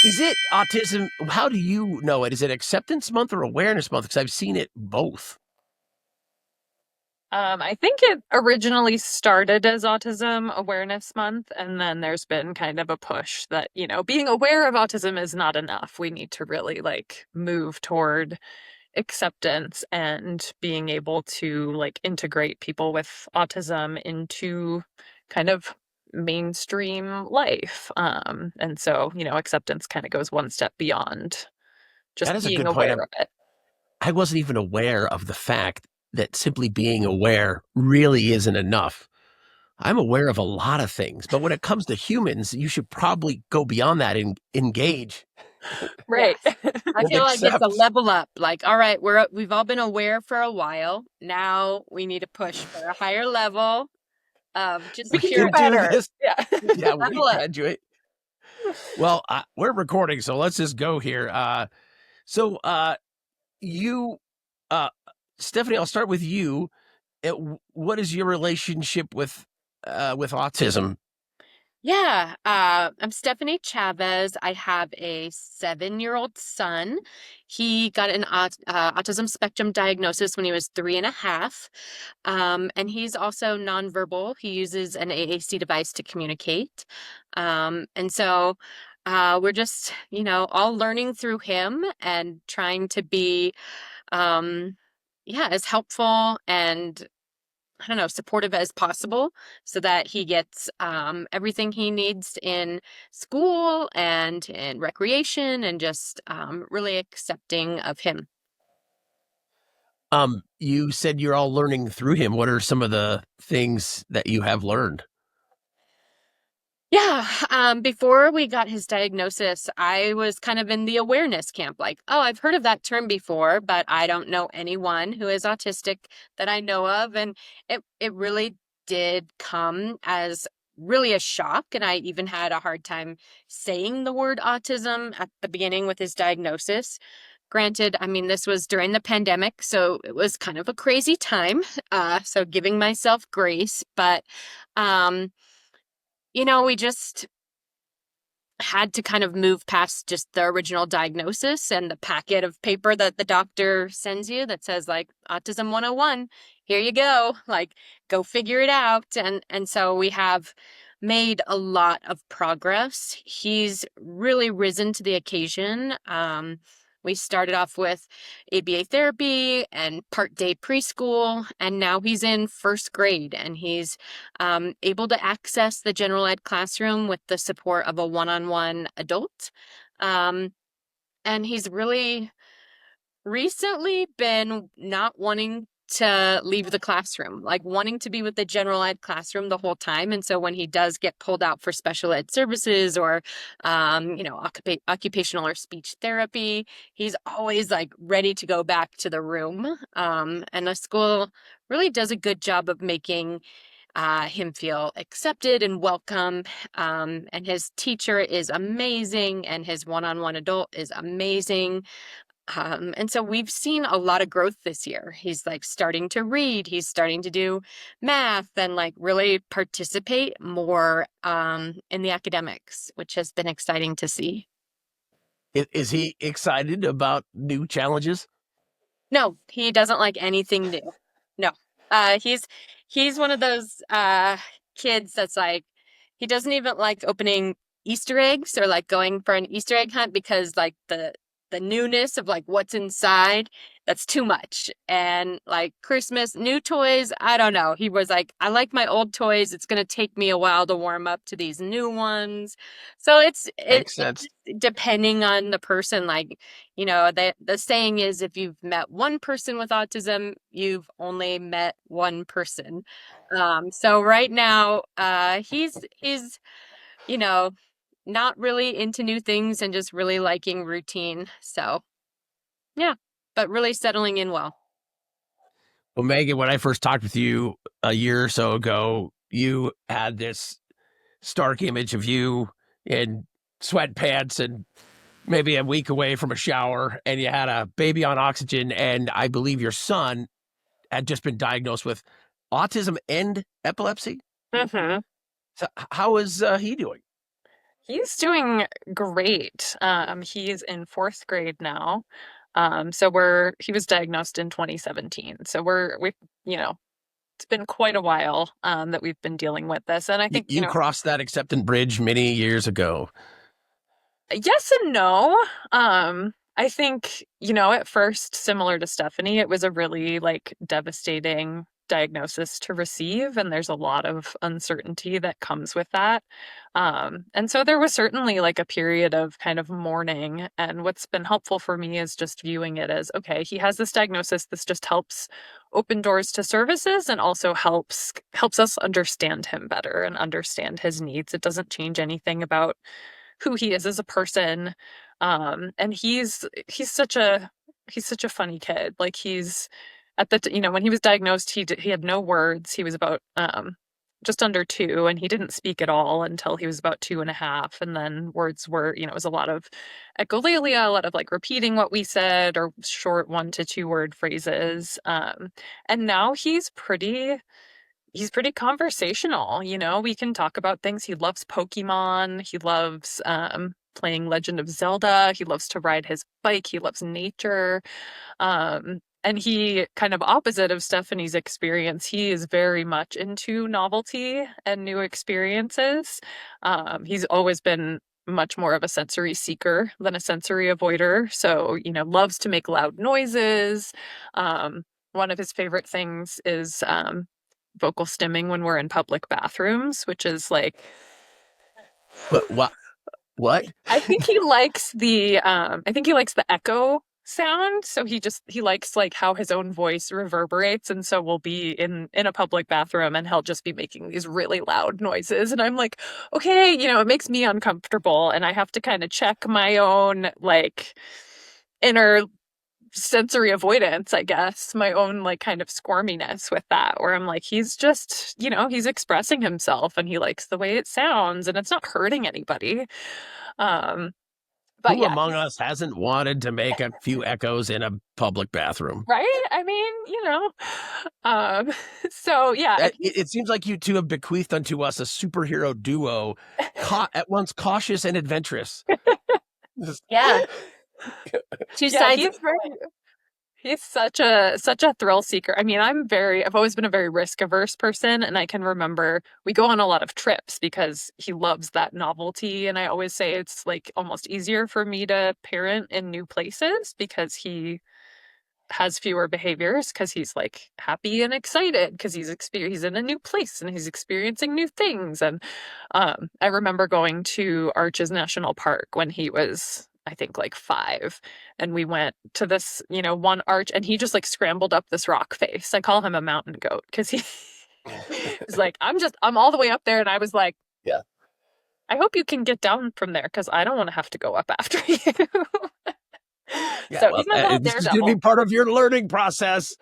Is it autism? How do you know it? Is it acceptance month or awareness month? Because I've seen it both. I think it originally started as Autism Awareness Month, and then there's been kind of a push that, being aware of autism is not enough. We need to really like move toward acceptance and being able to like integrate people with autism into kind of mainstream life. And so, acceptance kind of goes one step beyond just That is a being good point. aware of it. I wasn't even aware of the fact that simply being aware really isn't enough. I'm aware of a lot of things, but when it comes to humans, you should probably go beyond that and engage Right. Yes. I and feel like it's a accept. level up. Like, all right, we've all been aware for a while. Now we need to push for a higher level of We just can pure do We can do better. this. Yeah. Yeah, we level up. graduate. Well, we're recording, so let's just go here. So you, uh, Stephanie, I'll start with you. What is your relationship with autism? Yeah, I'm Stephanie Chavez. I have a 7-year-old son. He got an autism spectrum diagnosis when he was 3.5. And he's also nonverbal. He uses an AAC device to communicate. And so we're just, all learning through him and trying to be, yeah, as helpful and I don't know, supportive as possible so that he gets everything he needs in school and in recreation and just really accepting of him. You said you're all learning through him. What are some of the things that you have learned? Yeah, before we got his diagnosis, I was kind of in the awareness camp, like, oh, I've heard of that term before, but I don't know anyone who is autistic that I know of. And it really did come as really a shock. And I even had a hard time saying the word autism at the beginning with his diagnosis. Granted, I mean, this was during the pandemic, so it was kind of a crazy time. So giving myself grace, but um, we just had to kind of move past just the original diagnosis and the packet of paper that the doctor sends you that says like autism 101, here you go, like go figure it out. And so we have made a lot of progress. He's really risen to the occasion. We started off with ABA therapy and part day preschool, and now he's in first grade and he's able to access the general ed classroom with the support of a one-on-one adult. Um, and he's really recently been not wanting to leave the classroom, like wanting to be with the general ed classroom the whole time. And so when he does get pulled out for special ed services or, occupational or speech therapy, he's always like ready to go back to the room. And the school really does a good job of making him feel accepted and welcome. And his teacher is amazing, and his one-on-one adult is amazing. And so we've seen a lot of growth this year. He's like starting to read, he's starting to do math and like really participate more in the academics, which has been exciting to see. Is he excited about new challenges? No, he doesn't like anything new. No. He's one of those kids that's like he doesn't even like opening Easter eggs or like going for an Easter egg hunt because like the newness of like what's inside, that's too much. And like Christmas, new toys, I don't know. He was like, I like my old toys. It's gonna take me a while to warm up to these new ones. So Makes sense. depending on the person, like the saying is if you've met one person with autism, you've only met one person. So right now, he's you know, not really into new things and just really liking routine. So yeah, but really settling in well. Well, Megan, when I first talked with you a year or so ago, you had this stark image of you in sweatpants and maybe a week away from a shower, and you had a baby on oxygen. And I believe your son had just been diagnosed with autism and epilepsy. Mm-hmm. So how is he doing? He's doing great. He's in fourth grade now. So he was diagnosed in 2017. So we've, you know, it's been quite a while that we've been dealing with this. And I think, You crossed that acceptance bridge many years ago. yes and no. I think, at first, similar to Stephanie, it was a really like devastating diagnosis to receive, and there's a lot of uncertainty that comes with that. And so there was certainly like a period of kind of mourning. And what's been helpful for me is just viewing it as, okay, he has this diagnosis. This just helps open doors to services and also helps us understand him better and understand his needs. It doesn't change anything about who he is as a person. And he's such a funny kid. Like he's when he was diagnosed, he had no words. He was about just under 2, and he didn't speak at all until he was about 2.5. And then words were, it was a lot of echolalia, a lot of like repeating what we said or short 1 to 2 word phrases. And now he's pretty conversational. We can talk about things. He loves Pokemon. He loves playing Legend of Zelda. He loves to ride his bike. He loves nature. And he, kind of opposite of Stephanie's experience, he is very much into novelty and new experiences. He's always been much more of a sensory seeker than a sensory avoider. So, loves to make loud noises. One of his favorite things is vocal stimming when we're in public bathrooms, which is like, But what? I think he likes the echo sound. So he likes like how his own voice reverberates. And so we'll be in a public bathroom and he'll just be making these really loud noises. And I'm like, okay, it makes me uncomfortable. And I have to kind of check my own like inner sensory avoidance, I guess, my own like kind of squirminess with that, where I'm like, he's just, he's expressing himself and he likes the way it sounds and it's not hurting anybody. But Who yeah, among us hasn't wanted to make a few echoes in a public bathroom? right? I mean, um, so yeah, It seems like you two have bequeathed unto us a superhero duo, at once cautious and adventurous. Yeah. Two yeah, sides of the coin. he's such a thrill seeker. I mean, I've always been a very risk averse person, and I can remember we go on a lot of trips because he loves that novelty. And I always say it's like almost easier for me to parent in new places because he has fewer behaviors because he's like happy and excited because he's in a new place and he's experiencing new things. And I remember going to Arches National Park when he was, I think, like 5, and we went to this one arch and he just like scrambled up this rock face. I call him a mountain goat because he was like, I'm all the way up there. And I was like, yeah, I hope you can get down from there because I don't want to have to go up after you. yeah. So Well, he's my little this is daredevil. going to be part of your learning process.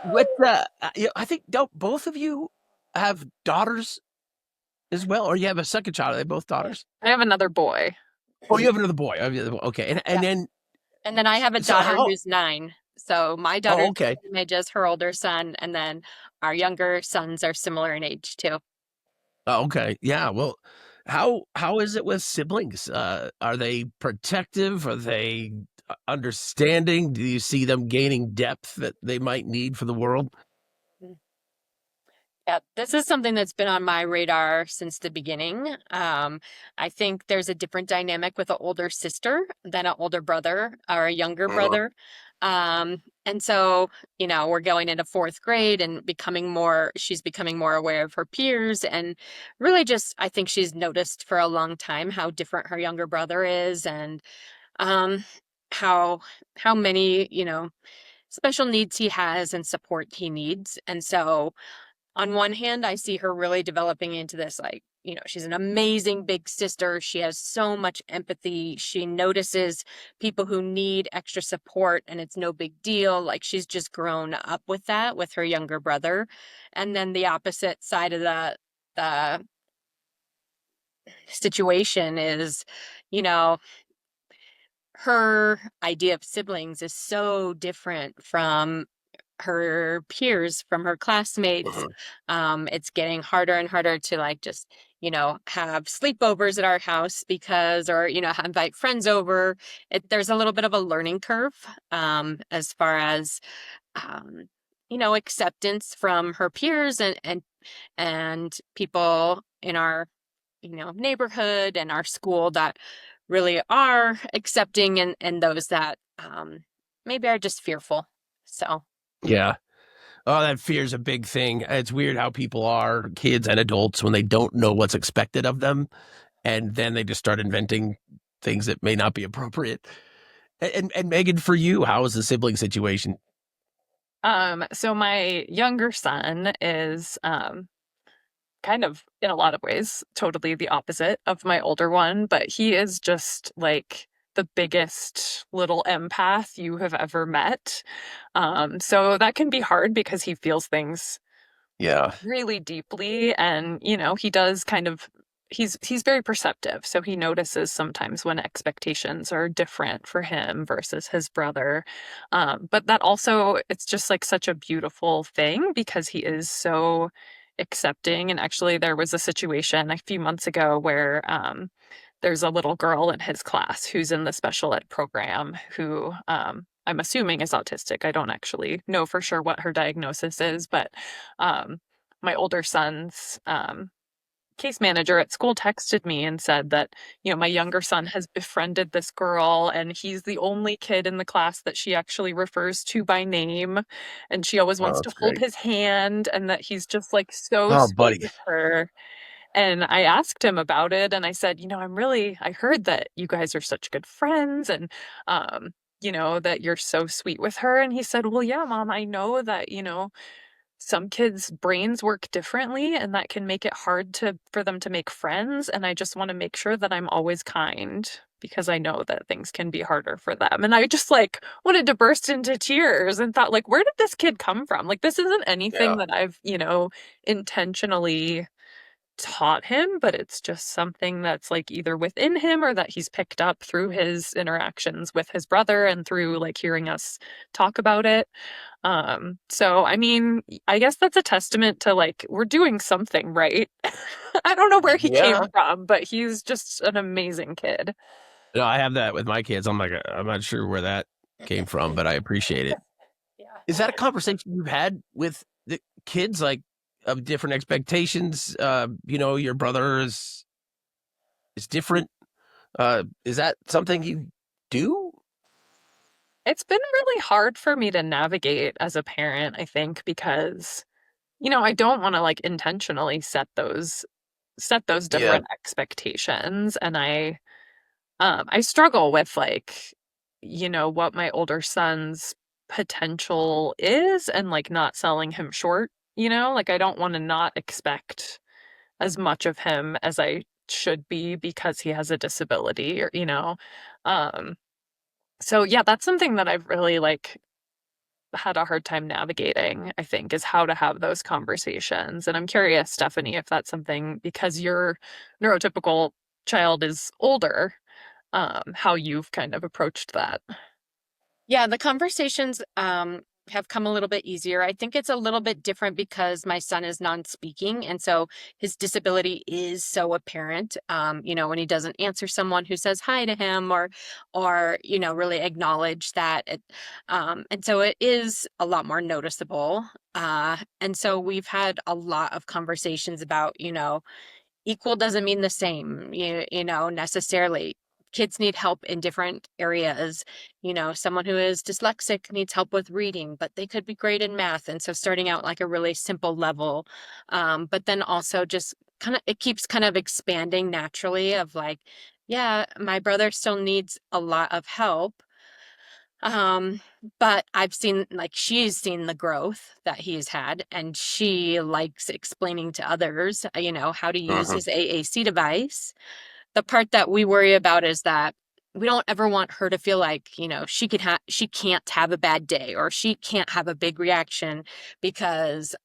What? I think don't both of you have daughters as well, or you have a second child? Are they both daughters? I have another boy. Oh, you have another boy. Okay, and then And then I have a So daughter how- who's 9. So my daughter's okay. the same age as her older son, and then our younger sons are similar in age too. Okay. Yeah. Well, how is it with siblings? Are they protective? Are they understanding? Do you see them gaining depth that they might need for the world? Yeah, this is something that's been on my radar since the beginning. I think there's a different dynamic with an older sister than an older brother or a younger brother. And so, we're going into fourth grade and she's becoming more aware of her peers, and really just, I think she's noticed for a long time how different her younger brother is, and um, how many, special needs he has and support he needs. And so on one hand, I see her really developing into this, like, she's an amazing big sister. She has so much empathy. She notices people who need extra support and it's no big deal. Like, she's just grown up with that with her younger brother. And then the opposite side of the situation is, you know, her idea of siblings is so different from her peers, from her classmates. Mhm. It's getting harder and harder to like just, have sleepovers at our house because, or, invite friends over. There's a little bit of a learning curve as far as, um, acceptance from her peers and people in our, neighborhood and our school that really are accepting and those that maybe are just fearful. So. Yeah. Oh, that fear is a big thing. It's weird how people are, kids and adults, when they don't know what's expected of them, and then they just start inventing things that may not be appropriate. And Megan, for you, how is the sibling situation? So my younger son is kind of in a lot of ways totally the opposite of my older one, but he is just like the biggest little empath you have ever met. So that can be hard because he feels things Yeah. really deeply, and he does kind of he's very perceptive, so he notices sometimes when expectations are different for him versus his brother. But that also, it's just like such a beautiful thing because he is so accepting. And actually there was a situation a few months ago where there's a little girl in his class who's in the special ed program who I'm assuming is autistic. I don't actually know for sure what her diagnosis is, but um, my older son's case manager at school texted me and said that, my younger son has befriended this girl and he's the only kid in the class that she actually refers to by name. And she always Oh, wants to that's hold great. his hand and that he's just like so Oh, sweet buddy. with her. And I asked him about it and I said, I heard that you guys are such good friends and, that you're so sweet with her. And he said, well, yeah, mom, I know that, some kids' brains work differently and that can make it hard for them to make friends. And I just want to make sure that I'm always kind because I know that things can be harder for them. And I just like wanted to burst into tears and thought, like, where did this kid come from? Like, this isn't anything Yeah. that I've, intentionally taught him, but it's just something that's like either within him or that he's picked up through his interactions with his brother and through like hearing us talk about it. So I mean, I guess that's a testament to like we're doing something right. I don't know where he Yeah. came from, but he's just an amazing kid. No, I have that with my kids. I'm like, I'm not sure where that came from, but I appreciate it. Yeah. Is that a conversation you've had with the kids, like of different expectations? Your brother is different. Is that something you do? It's been really hard for me to navigate as a parent, I think, because I don't want to like intentionally set those Yeah. different expectations. And I struggle with like, what my older son's potential is and like not selling him short, like I don't want to not expect as much of him as I should be because he has a disability or, um, so yeah, that's something that I've really like had a hard time navigating, I think, is how to have those conversations. And I'm curious, Stephanie, if that's something because your neurotypical child is older, how you've kind of approached that. Yeah, the conversations have come a little bit easier. I think it's a little bit different because my son is non-speaking, and so his disability is so apparent. When he doesn't answer someone who says hi to him, or really acknowledge that. And so it is a lot more noticeable. And so we've had a lot of conversations about, equal doesn't mean the same, necessarily. Kids need help in different areas. Someone who is dyslexic needs help with reading, but they could be great in math. And so starting out like a really simple level, but then also just kind of, it keeps kind of expanding naturally of like, yeah, my brother still needs a lot of help. Um, but I've seen, like, she's seen the growth that he's had, and she likes explaining to others, how to use Mhm. his AAC device. The part that we worry about is that we don't ever want her to feel like, she can't have a bad day or she can't have a big reaction because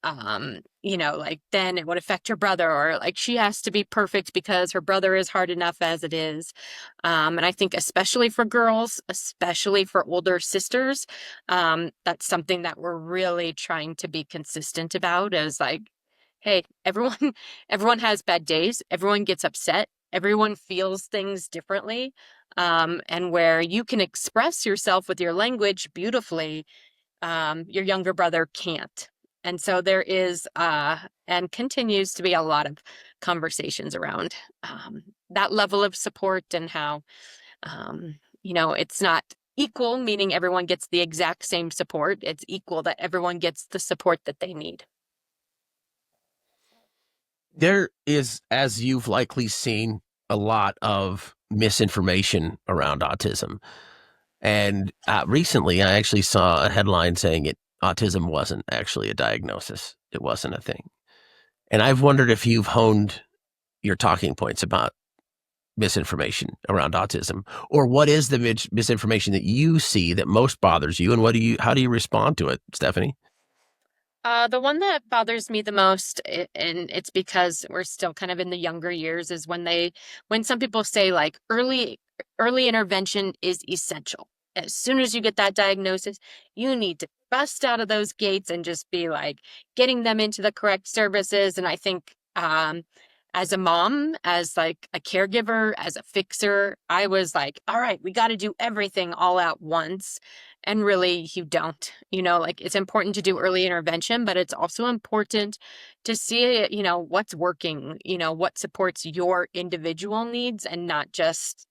like then it would affect her brother, or like she has to be perfect because her brother is hard enough as it is. And I think especially for girls, especially for older sisters, that's something that we're really trying to be consistent about is like, hey, everyone everyone has bad days. Everyone gets upset. Everyone feels things differently. And where you can express yourself with your language beautifully, your younger brother can't. And so there is and continues to be a lot of conversations around that level of support and how it's not equal, meaning everyone gets the exact same support. It's equal that everyone gets the support that they need. There is, as you've likely seen, a lot of misinformation around autism. And recently, I actually saw a headline saying autism wasn't actually a diagnosis. It wasn't a thing. And I've wondered if you've honed your talking points about misinformation around autism, or what is the misinformation that you see that most bothers you, and how do you respond to it, Stephanie? The one that bothers me the most, and it's because we're still kind of in the younger years, is when some people say like early intervention is essential. As soon as you get that diagnosis, you need to bust out of those gates and just be like getting them into the correct services. And I think, as a mom, as like a caregiver, as a fixer, I was like, all right, we got to do everything all at once. And really, you don't. Like it's important to do early intervention, but it's also important to see, what's working, what supports your individual needs and not just,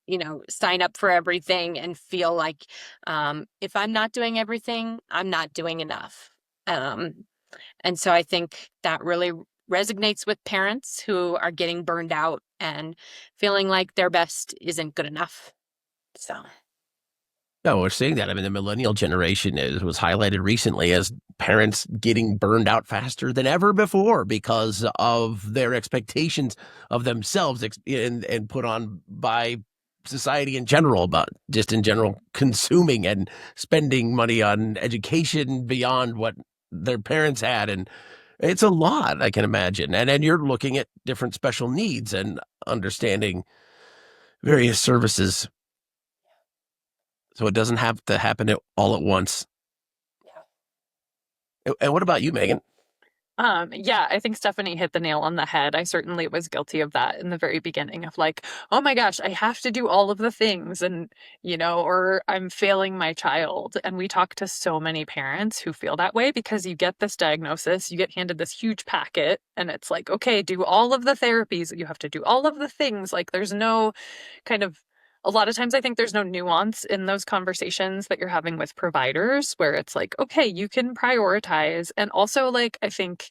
sign up for everything and feel like if I'm not doing everything, I'm not doing enough. And so I think that really resonates with parents who are getting burned out and feeling like their best isn't good enough. So. No, we're seeing that. I mean, the millennial generation was highlighted recently as parents getting burned out faster than ever before because of their expectations of themselves and put on by society in general, about just in general consuming and spending money on education beyond what their parents had. And it's a lot, I can imagine. And then you're looking at different special needs and understanding various services, so it doesn't have to happen all at once. And what about you, Megan? Yeah, I think Stephanie hit the nail on the head. I certainly was guilty of that in the very beginning of like, oh my gosh, I have to do all of the things and, or I'm failing my child. And we talk to so many parents who feel that way because you get this diagnosis, you get handed this huge packet, and it's like, okay, do all of the therapies, you have to do all of the things. Like there's no kind of a lot of times I think there's no nuance in those conversations that you're having with providers where it's like, okay, you can prioritize. And also, like, I think,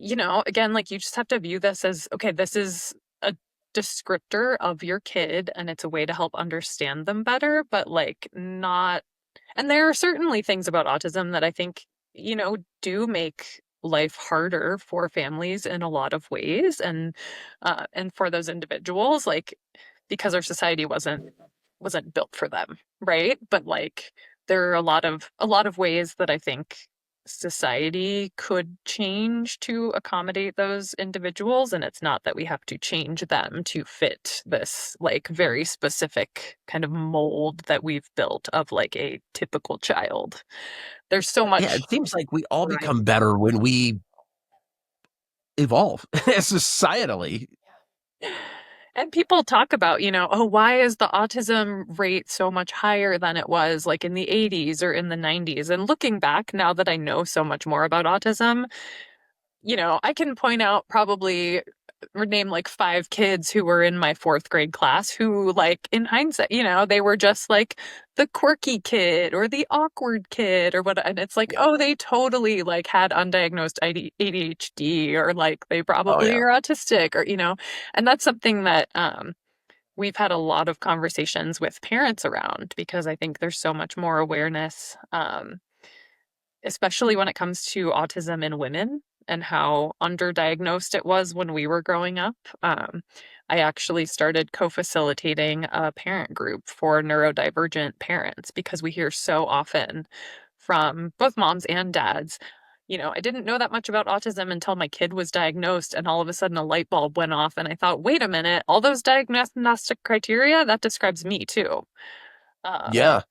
again, like you just have to view this as, okay, this is a descriptor of your kid and it's a way to help understand them better, but like not. And there are certainly things about autism that I think, do make life harder for families in a lot of ways and for those individuals. Like because our society wasn't built for them, right? But like there are a lot of ways that I think society could change to accommodate those individuals, and it's not that we have to change them to fit this like very specific kind of mold that we've built of like a typical child. There's so Yeah, much it seems like we all Right. become better when we evolve societally. and people talk about, oh, why is the autism rate so much higher than it was like in the 80s or in the 90s? And looking back now that I know so much more about autism, I can point out probably or name like 5 kids who were in my 4th grade class who, like, in hindsight, they were just like the quirky kid or the awkward kid or what. And it's like, Yeah. oh, they totally like had undiagnosed ADHD or like they Oh probably yeah. are autistic or, and that's something that we've had a lot of conversations with parents around because I think there's so much more awareness. Especially when it comes to autism in women and how underdiagnosed it was when we were growing up. I actually started co facilitating a parent group for neurodivergent parents because we hear so often from both moms and dads. I didn't know that much about autism until my kid was diagnosed, and all of a sudden a light bulb went off. And I thought, wait a minute, all those diagnostic criteria, that describes me too. Uh, Yeah.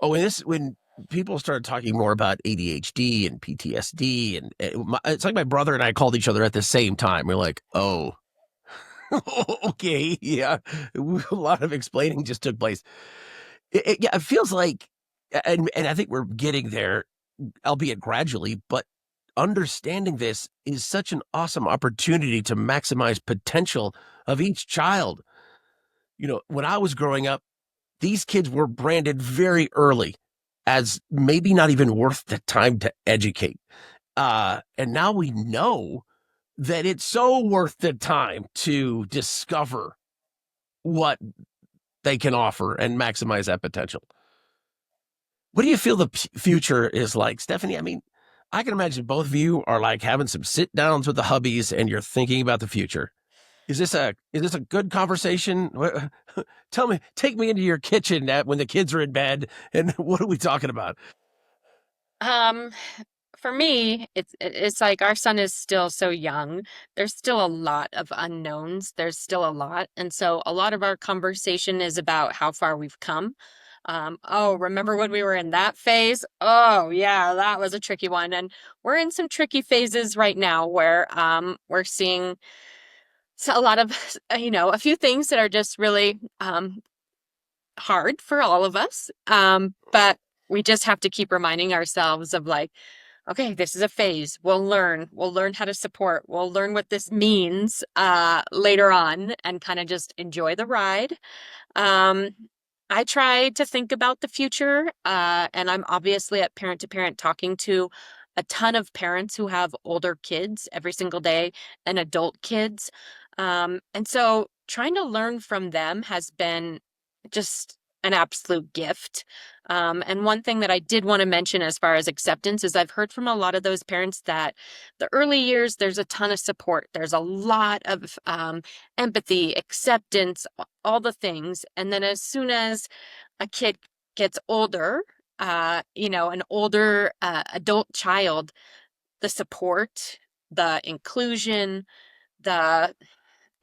Oh, and this when people started talking more about ADHD and PTSD, and it's like my brother and I called each other at the same time. We're like, oh, okay, yeah. A lot of explaining just took place. Yeah, it feels like, and I think we're getting there, albeit gradually, but understanding this is such an awesome opportunity to maximize potential of each child. When I was growing up, these kids were branded very early as maybe not even worth the time to educate. And now we know that it's so worth the time to discover what they can offer and maximize that potential. What do you feel the future is like, Stephanie? I mean, I can imagine both of you are like having some sit downs with the hubbies and you're thinking about the future. Is this a good conversation? Tell me, take me into your kitchen when the kids are in bed, and what are we talking about? Um, for me, it's like our son is still so young. There's still a lot of unknowns. There's still a lot. And so a lot of our conversation is about how far we've come. Oh, remember when we were in that phase? Oh, yeah, that was a tricky one. And we're in some tricky phases right now where we're seeing a lot of, a few things that are just really hard for all of us. But we just have to keep reminding ourselves of like, okay, this is a phase. We'll learn how to support. We'll learn what this means later on and kind of just enjoy the ride. Um, I try to think about the future, and I'm obviously at parent to parent talking to a ton of parents who have older kids every single day and adult kids. And so trying to learn from them has been just an absolute gift. And one thing that I did want to mention as far as acceptance is I've heard from a lot of those parents that the early years, there's a ton of support. There's a lot of empathy, acceptance, all the things. And then as soon as a kid gets older, an older adult child, the support, the inclusion, the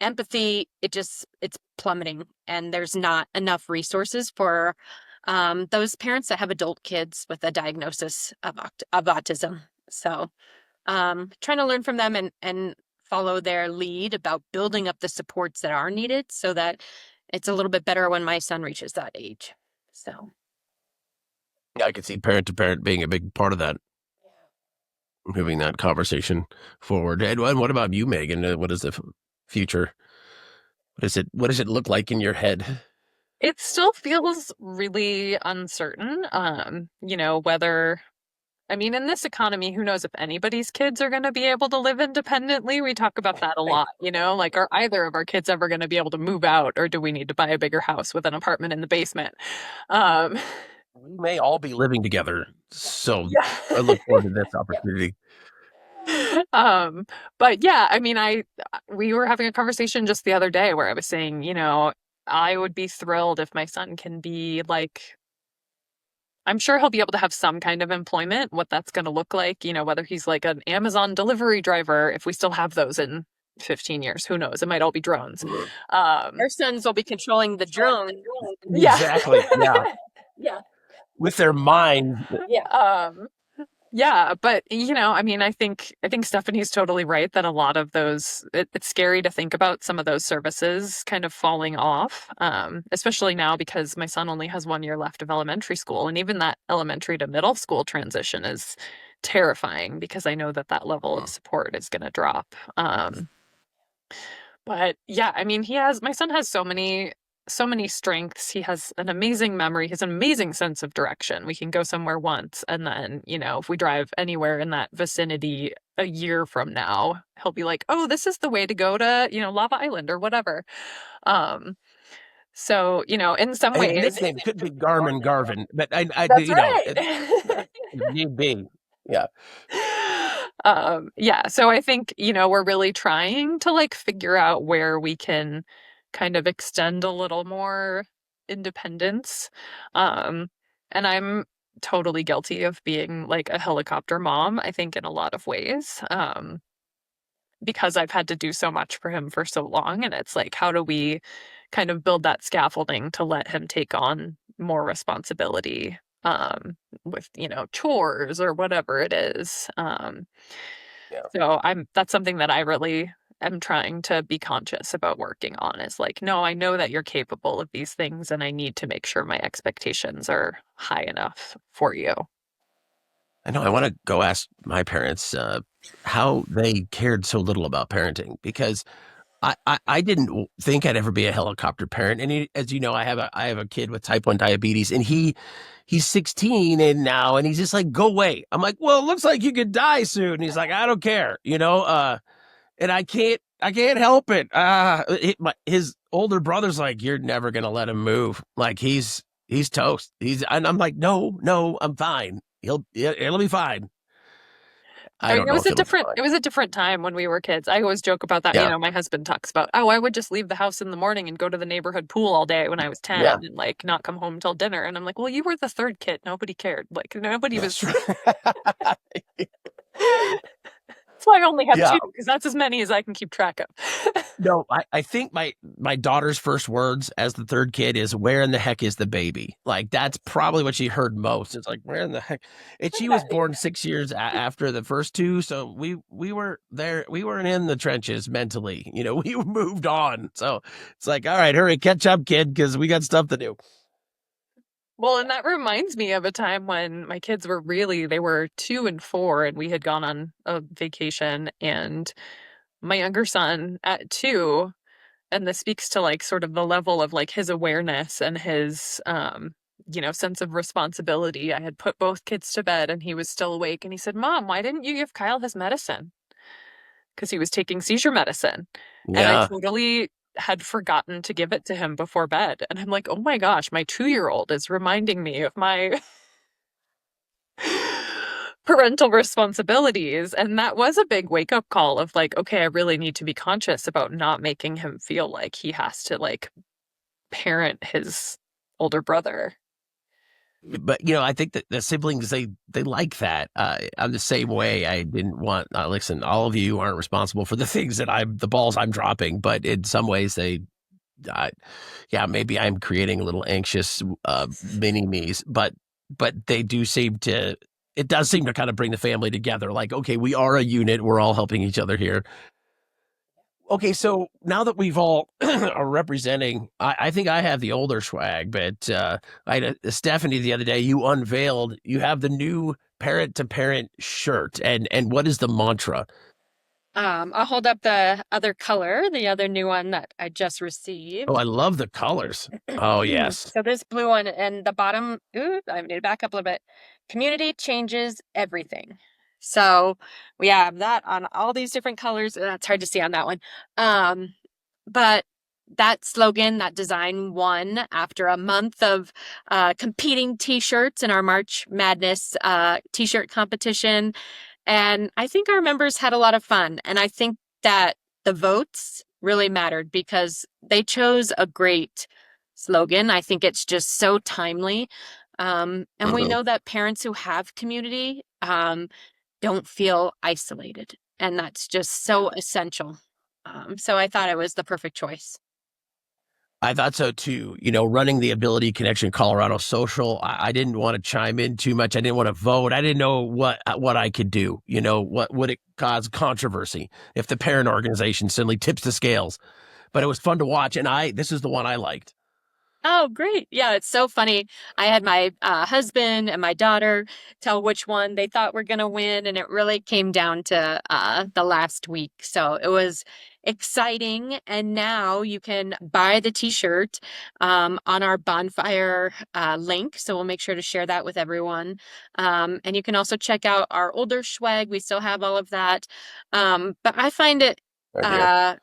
empathy, it's plummeting, and there's not enough resources for those parents that have adult kids with a diagnosis of autism. So trying to learn from them and follow their lead about building up the supports that are needed so that it's a little bit better when my son reaches that age. So Yeah, I could see parent to parent being a big part of that, moving that conversation forward. And what about you, Megan? What is the future? What does it look like in your head? It still feels really uncertain. Whether, I mean, in this economy, who knows if anybody's kids are going to be able to live independently? We talk about that a lot, like, are either of our kids ever going to be able to move out, or do we need to buy a bigger house with an apartment in the basement? We may all be living together, so Yeah. I look forward to this opportunity. But yeah, I mean, we were having a conversation just the other day where I was saying, I would be thrilled if my son can be like, I'm sure he'll be able to have some kind of employment, what that's going to look like, whether he's like an Amazon delivery driver, if we still have those in 15 years, who knows? It might all be drones. our sons will be controlling the drone. Yeah. Exactly. Yeah. Yeah. With their mind. Yeah. Yeah, but I mean, I think Stephanie's totally right that a lot of those, it's scary to think about some of those services kind of falling off, especially now because my son only has 1 year left of elementary school, and even that elementary to middle school transition is terrifying because I know that level of support is going to drop. But yeah, I mean, my son has so many strengths. He has an amazing memory. He has an amazing sense of direction. We can go somewhere once, and then, if we drive anywhere in that vicinity a year from now, he'll be like, oh, this is the way to go to, Lava Island or whatever. So, in some His ways, nickname could be Garvin, but that's right. Need be. Yeah. Yeah, so I think, we're really trying to like figure out where we can kind of extend a little more independence. And I'm totally guilty of being like a helicopter mom, I think, in a lot of ways. Because I've had to do so much for him for so long. And it's like, how do we kind of build that scaffolding to let him take on more responsibility with, chores or whatever it is. Yeah. So that's something that I really am trying to be conscious about working on, is like, no, I know that you're capable of these things and I need to make sure my expectations are high enough for you. I know I want to go ask my parents how they cared so little about parenting, because I didn't think I'd ever be a helicopter parent. And as you know, I have a kid with type 1 diabetes, and he's 16 and he's just like, go away. I'm like, well, it looks like you could die soon. And he's like, I don't care, and I can't help it. His older brother's like, you're never going to let him move. Like he's toast. And I'm like, no, I'm fine. He'll be fine. I don't It know was if a it'll be different fine. it was a different time when we were kids. I always joke about that. Yeah. My husband talks about, oh, I would just leave the house in the morning and go to the neighborhood pool all day when I was 10 Yeah. and like not come home till dinner. And I'm like, well, you were the third kid. Nobody cared. Like nobody was. That's right. That's why I only have Yeah. two, because that's as many as I can keep track of. No, I think my daughter's first words as the third kid is, where in the heck is the baby? Like, that's probably what she heard most. It's like, where in the heck? And she was born 6 years after the first two. So we were there. We weren't in the trenches mentally. We moved on. So it's like, all right, hurry, catch up, kid, because we got stuff to do. Well, and that reminds me of a time when my kids they were 2 and 4, and we had gone on a vacation, and my younger son at 2, and this speaks to like sort of the level of like his awareness and his sense of responsibility. I had put both kids to bed and he was still awake, and he said, Mom, why didn't you give Kyle his medicine? Because he was taking seizure medicine. And I Yeah. totally had forgotten to give it to him before bed. And I'm like, oh my gosh, my 2-year-old is reminding me of my parental responsibilities. And that was a big wake up call of like, okay, I really need to be conscious about not making him feel like he has to like parent his older brother. But I think that the siblings, they like that. I'm the same way. I didn't want. Listen, all of you aren't responsible for the things the balls I'm dropping, but in some ways yeah, maybe I'm creating a little anxious mini me's, but they do seem to. It does seem to kind of bring the family together. Like, okay, we are a unit. We're all helping each other here. Okay, so now that we've all are representing, I think I have the older swag, but I had Stephanie the other day. You have the new parent to parent shirt, and what is the mantra? I'll hold up the other color, the other new one that I just Oh, received. I love the colors. Oh yes. So this blue one and the bottom, I need to back up a little bit. Community changes everything. So we have that on all these different colors. That's hard to see on that one. But that slogan, that design won after a month of competing t-shirts in our March Madness t-shirt competition. And I think our members had a lot of fun. And I think that the votes really mattered because they chose a great slogan. I think it's just so timely. And we know that parents who have community don't feel isolated. And that's just so essential. So I thought it was the perfect choice. I thought so too. Running the Ability Connection Colorado Social, I didn't want to chime in too much. I didn't want to vote. I didn't know what I could do. What would it cause controversy if the parent organization suddenly tips the scales? But it was fun to watch, and this is the one I liked. Oh, great. Yeah, it's so funny. I had my husband and my daughter tell which one they thought were going to win, and it really came down to the last week. So it was exciting. And now you can buy the t-shirt on our bonfire link. So we'll make sure to share that with everyone. And you can also check out our older swag. We still have all of that. But I find it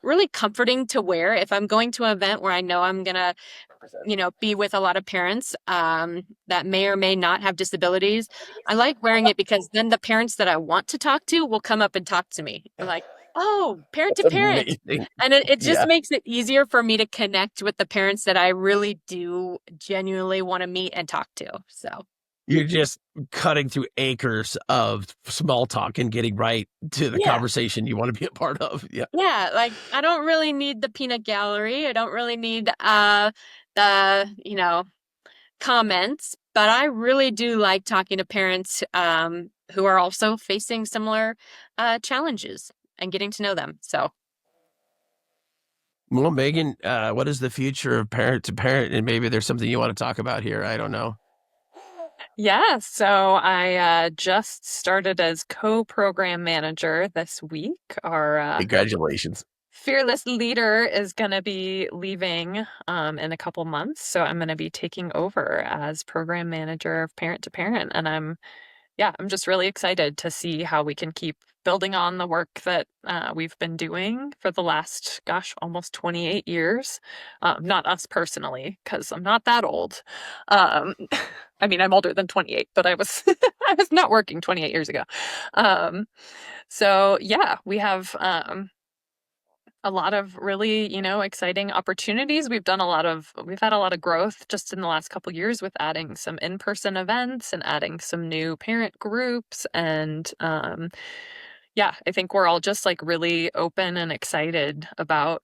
really comforting to wear if I'm going to an event where I know I'm going to be with a lot of parents that may or may not have disabilities. I like wearing it because then the parents that I want to talk to will come up and talk to me. I'm like, oh, parent to That's parent. amazing. And it just Yeah. makes it easier for me to connect with the parents that I really do genuinely want to meet and talk to. So You're just cutting through acres of small talk and getting right to the conversation you want to be a part of. Yeah. Yeah, like I don't really need the peanut gallery. I don't really need the comments, but I really do like talking to parents who are also facing similar challenges and getting to know them. So, Well, Megan, what is the future of parent to parent? And maybe there's something you want to talk about here. I don't know. Yeah, so I just started as co-program manager this week. Our Congratulations. fearless leader is going to be leaving in a couple months, so I'm going to be taking over as program manager of parent to parent, and I'm just really excited to see how we can keep building on the work that we've been doing for the last, gosh, almost 28 years. Not us personally, because I'm not that old. Um, I mean, I'm older than 28, but I was I was not working 28 years ago. Um, so yeah, we have a lot of really, exciting opportunities. We've had a lot of growth just in the last couple years with adding some in-person events and adding some new parent groups. And yeah, I think we're all just like really open and excited about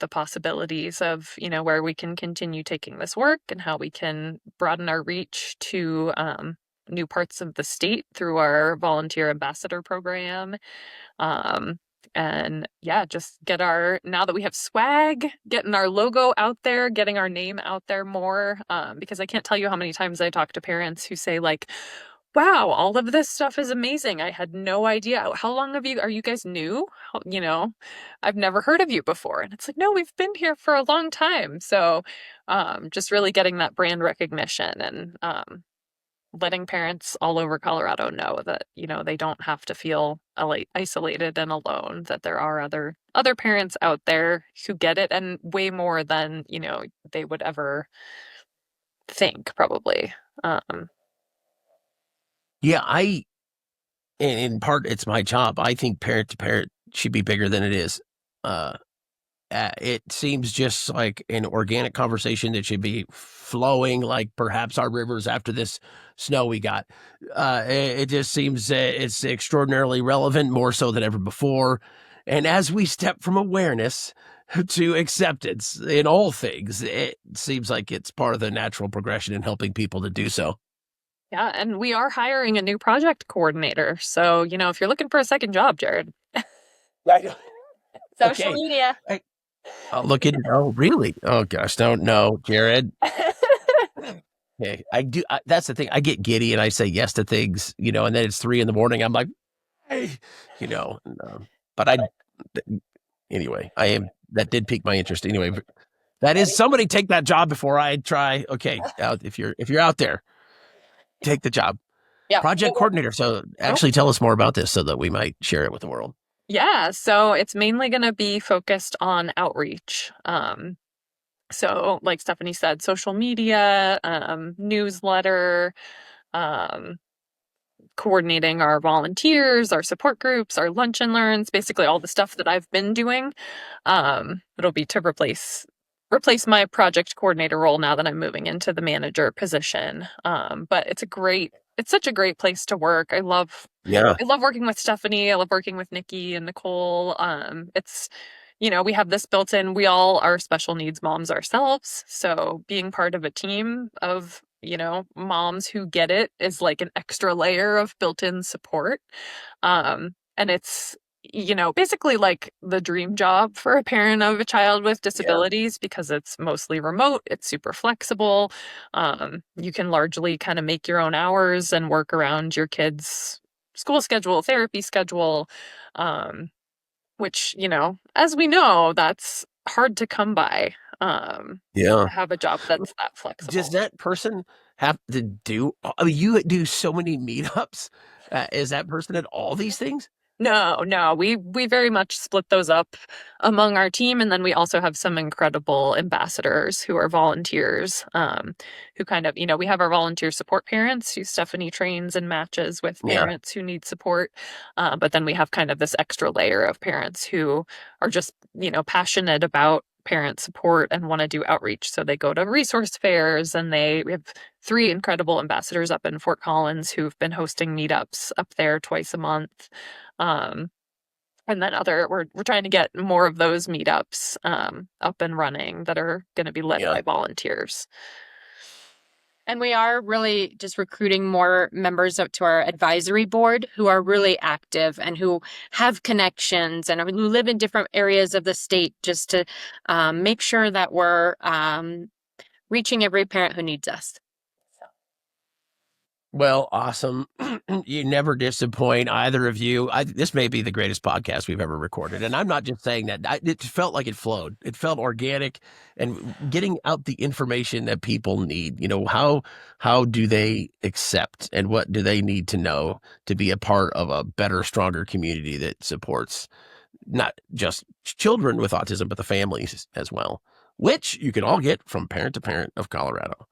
the possibilities of, where we can continue taking this work and how we can broaden our reach to new parts of the state through our volunteer ambassador program. Um, and yeah, just now that we have swag, getting our logo out there, getting our name out there more. Because I can't tell you how many times I talk to parents who say, like, wow, all of this stuff is amazing. I had no idea. How long are you guys new? I've never heard of you before. And it's like, no, we've been here for a long time. So, just really getting that brand recognition and, letting parents all over Colorado know that, they don't have to feel isolated and alone, that there are other parents out there who get it, and way more than, they would ever think, probably. Yeah, in part, it's my job. I think parent to parent should be bigger than it is. Uh, it seems just like an organic conversation that should be flowing like perhaps our rivers after this snow we got. It just seems it's extraordinarily relevant, more so than ever before. And as we step from awareness to acceptance in all things, it seems like it's part of the natural progression in helping people to do so. Yeah, and we are hiring a new project coordinator. So, if you're looking for a second job, Jared, I know. social Okay. media. I'll look into. Oh, really? Oh gosh, don't know, Jared. Okay, I do. That's the thing. I get giddy and I say yes to things, and then it's 3 a.m. I'm like, hey, but anyway, I am. That did pique my interest. Anyway, that is somebody take that job before I try. Okay, if you're out there, take the job, Yeah. project coordinator. So actually, tell us more about this so that we might share it with the world. Yeah, so it's mainly going to be focused on outreach. So like Stephanie said, social media, newsletter, um, coordinating our volunteers, our support groups, our lunch and learns, basically all the stuff that I've been doing. It'll be to replace my project coordinator role now that I'm moving into the manager position. But it's such a great place to work. Yeah, I love working with Stephanie. I love working with Nikki and Nicole. We have this built in. We all are special needs moms ourselves. So being part of a team of, moms who get it is like an extra layer of built in support. And it's, basically like the dream job for a parent of a child with yeah, disabilities because it's mostly remote, it's super flexible. You can largely kind of make your own hours and work around your kids' school schedule, therapy schedule, which, as we know, that's hard to come by, yeah. to have a job that's that Does flexible. that person have to do? I mean, you do so many meetups. Is that person at all these things? No, we very much split those up among our team, and then we also have some incredible ambassadors who are volunteers, who kind of, we have our volunteer support parents who Stephanie trains and matches with Yeah, parents who need support, but then we have kind of this extra layer of parents who are just, passionate about parent support and want to do outreach. So they go to resource fairs, and we have three incredible ambassadors up in Fort Collins who've been hosting meetups up there twice a month. Um, and then we're trying to get more of those meetups up and running that are going to be led yeah. by volunteers. And we are really just recruiting more members up to our advisory board who are really active and who have connections and who live in different areas of the state, just to make sure that we're reaching every parent who needs us. Well, awesome. You never disappoint, either of you. This may be the greatest podcast we've ever recorded. And I'm not just saying that. It felt like it flowed. It felt organic, and getting out the information that people need. How do they accept, and what do they need to know to be a part of a better, stronger community that supports not just children with autism, but the families as well, which you can all get from Parent to Parent of Colorado.